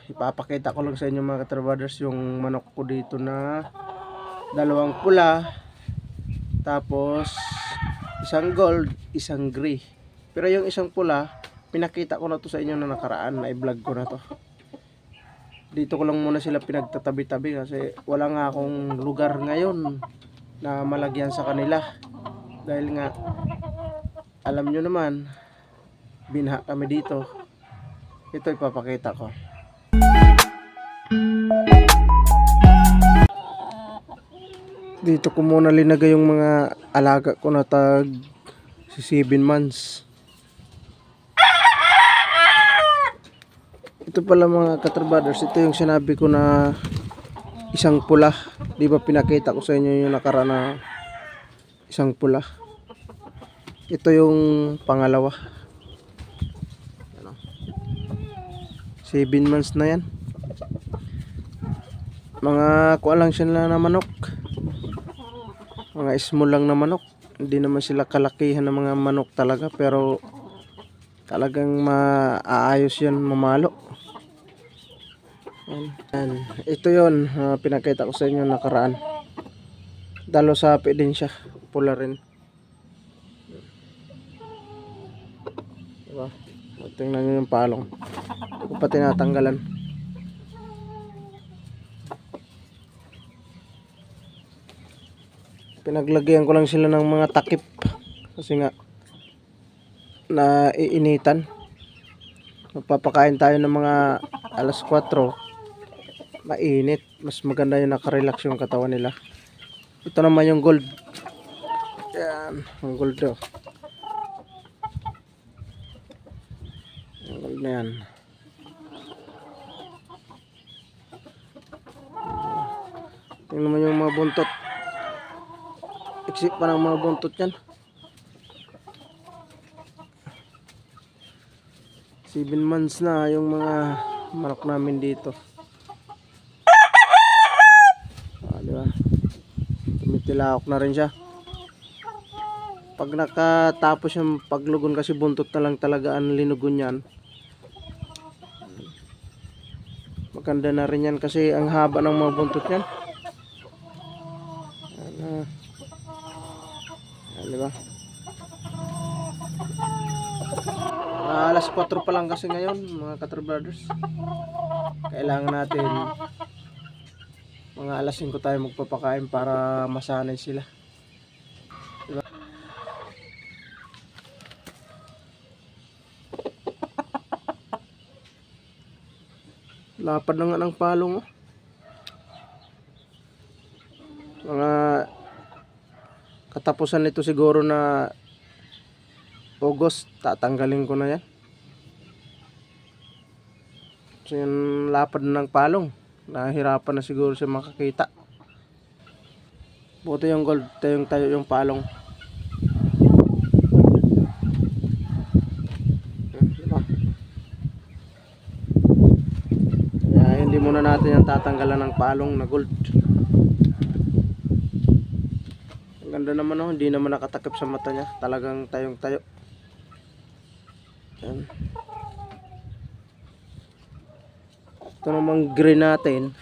ipapakita ko lang sa inyo mga katrabaders yung manok ko dito na dalawang pula, tapos isang gold, isang gray. Pero yung isang pula, pinakita ko na to sa inyo na nakaraan, na i-vlog ko na to. Dito ko lang muna sila pinagtatabi-tabi kasi wala nga akong lugar ngayon na malagyan sa kanila. Dahil nga, alam nyo naman, binha kami dito. Ito ipapakita ko. Dito ko muna linagay yung mga alaga ko na tag 7 months. Ito pala mga katrabaders, ito yung sinabi ko na isang pula. Di ba pinakita ko sa inyo yung nakaraan na isang pula. Ito yung pangalawa. 7 months na yan. Mga kuha lang sila na manok. Mga small lang na manok. Hindi naman sila kalakihan ng mga manok talaga, pero talagang maaayos yan, mamalo. Yan. Ito yun, pinakita ko sa inyo nakaraan. Dalo sapi din siya, pula rin. Diba? Tingnan nyo yung palong. Hindi ko pa tinatanggalan. Pinaglagyan ko lang sila ng mga takip kasi nga na iinitan. Magpapakain tayo ng mga alas 4, mainit, mas maganda yung nakarelax yung katawan nila. Ito naman yung gold. Yan, ang gold do. Ang gold na yan. Tingnan naman yung mga buntot. Eksik pa ng mga buntot yan. 7 months na yung mga manok namin dito. Diba? Tumitilahok na rin siya. Pag nakatapos yung paglugon, kasi buntot na lang talaga ang linugon yan. Maganda na rin yan kasi ang haba ng mga buntot yan. Diba? Alas 4 pa lang kasi ngayon mga katrabaders. Kailangan natin mga alas 5 tayo magpapakain para masanay sila. Diba? Lapad na nga ng palong, oh. Mga katapusan nito siguro na August, tatanggalin ko na yan. So yung lapad ng palong, nahirapan na siguro siya makakita. Buti yung gold, tayo yung palong. Diba? Kaya hindi muna natin yung tatanggalan ng palong na gold. Ang ganda naman, oh, hindi naman nakatakip sa mata niya. Talagang tayong tayo. Yan. Ito namang green natin.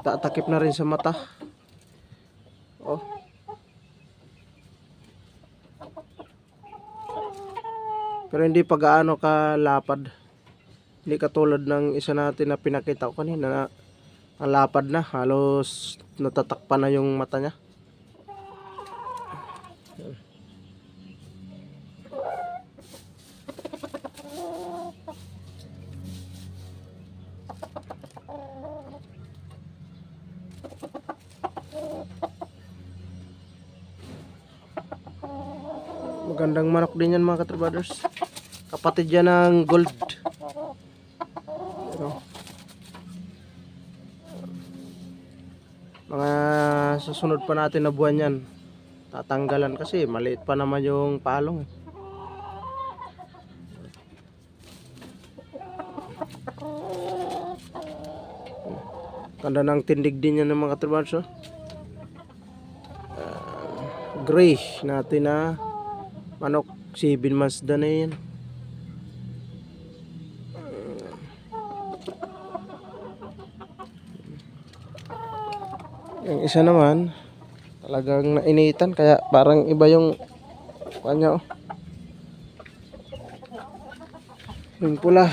Tatakip na rin sa mata. Oh. Pero hindi pa gaano kalapad. Hindi katulad ng isa natin na pinakita ko kanina na ang lapad na, halos natatakpan na yung mata niya. Magandang manok din yan mga katrabaders. Kapatid yan ng gold. Pero, mga susunod pa natin na buwan yan, tatanggalan kasi maliit pa naman yung palong. Ganda ng tindig din yan ng mga katrabaders, oh. Gray natin na Manok 7 months na yan. Yung isa naman talagang nainitan kaya parang iba yung kanya. Yung pula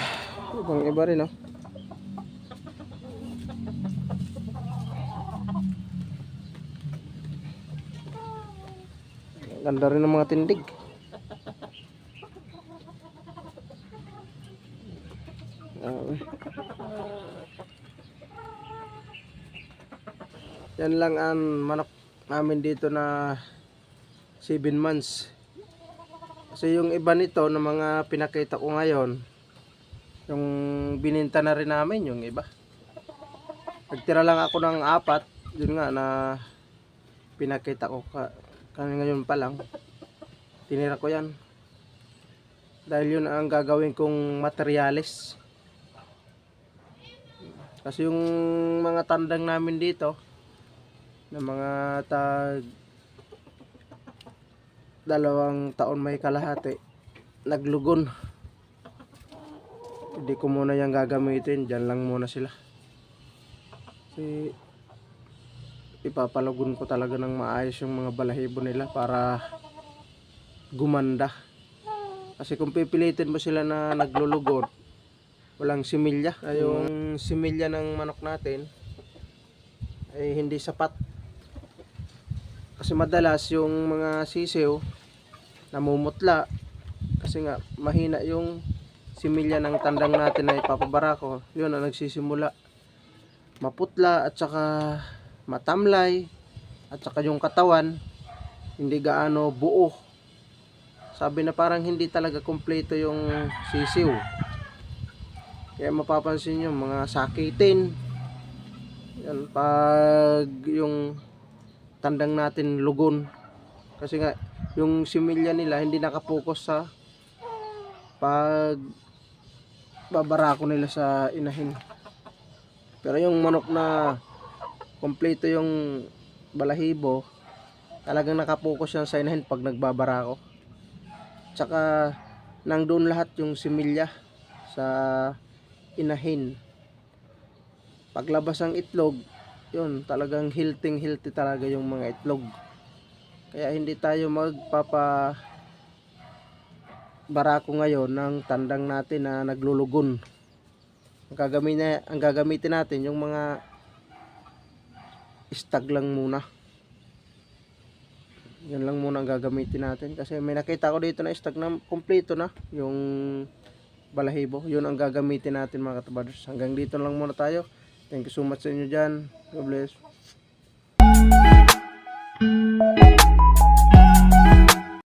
ibang iba rin. Ganda rin ng mga tindig. Yan lang ang manok namin dito na 7 months. Kasi yung iba nito na mga pinakita ko ngayon, yung bininta na rin namin yung iba. Nagtira lang ako ng 4, yun nga na pinakita ko ngayon pa lang. Tinira ko yan. Dahil yun ang gagawin kong materyales. Kasi yung mga tandang namin dito na mga tag 2 taon may kalahati naglugon. Hindi ko muna yan gagamitin, dyan lang muna sila. Kasi ipapalugon ko talaga ng maayos yung mga balahibo nila para gumanda. Kasi kung pipilitin mo sila na naglulugon, walang similya. Yung similya ng manok natin ay hindi sapat. Kasi madalas yung mga sisiw namumutla kasi nga mahina yung similya ng tandang natin na ipapabarako. Yun ang nagsisimula maputla at saka matamlay at saka yung katawan hindi gaano buo. Sabi na parang hindi talaga kumpleto yung sisiw. Kaya mapapansin nyo mga sakitin yan pag yung tandang natin lugon. Kasi nga yung similya nila hindi nakapokus sa pag babarako nila sa inahin. Pero yung manok na kumpleto yung balahibo, talagang nakapokus yan sa inahin pag nagbabarako. Tsaka nandun lahat yung similya sa inahin. Paglabas ng itlog, yun talagang healthy talaga yung mga itlog. Kaya hindi tayo magpapa barako ngayon ng tandang natin na naglulugon. Ang gagamitin natin yung mga stag lang muna. Yan lang muna ang gagamitin natin. Kasi may nakita ko dito na stag na kompleto na yung balahibo. Yun ang gagamitin natin mga katabaders. Hanggang dito lang muna tayo. Thank you so much sa inyo dyan. God bless.